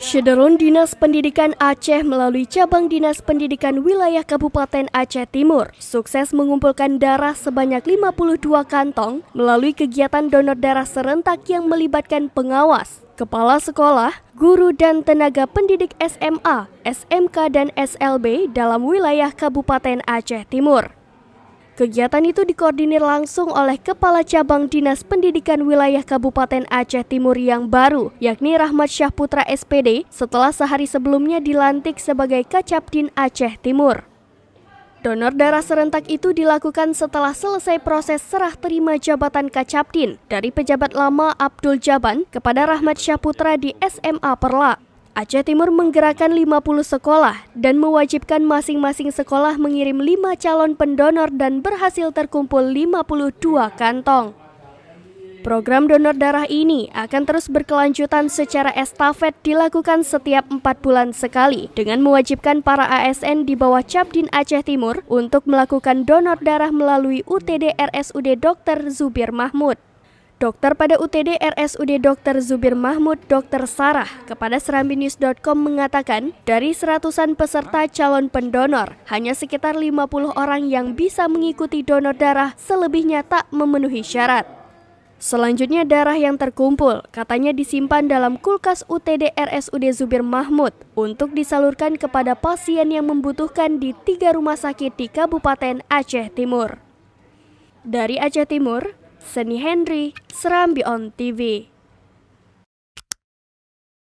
Syederun Dinas Pendidikan Aceh melalui Cabang Dinas Pendidikan Wilayah Kabupaten Aceh Timur sukses mengumpulkan darah sebanyak 52 kantong melalui kegiatan donor darah serentak yang melibatkan pengawas, kepala sekolah, guru dan tenaga pendidik SMA, SMK dan SLB dalam wilayah Kabupaten Aceh Timur. Kegiatan itu dikoordinir langsung oleh Kepala Cabang Dinas Pendidikan Wilayah Kabupaten Aceh Timur yang baru, yakni Rahmat Syahputra SPD, setelah sehari sebelumnya dilantik sebagai Kacapdin Aceh Timur. Donor darah serentak itu dilakukan setelah selesai proses serah terima jabatan Kacapdin dari pejabat lama Abdul Jaban kepada Rahmat Syahputra di SMA Perla. Aceh Timur menggerakkan 50 sekolah dan mewajibkan masing-masing sekolah mengirim 5 calon pendonor dan berhasil terkumpul 52 kantong. Program donor darah ini akan terus berkelanjutan secara estafet dilakukan setiap 4 bulan sekali dengan mewajibkan para ASN di bawah Cabdin Aceh Timur untuk melakukan donor darah melalui UTD RSUD Dr. Zubir Mahmud. Dokter pada UTD RSUD Dr. Zubir Mahmud, Dr. Sarah, kepada serambinews.com mengatakan, dari seratusan peserta calon pendonor, hanya sekitar 50 orang yang bisa mengikuti donor darah, selebihnya tak memenuhi syarat. Selanjutnya darah yang terkumpul, katanya disimpan dalam kulkas UTD RSUD Zubir Mahmud untuk disalurkan kepada pasien yang membutuhkan di 3 rumah sakit di Kabupaten Aceh Timur. Dari Aceh Timur, Seni Henry, Serambi On TV.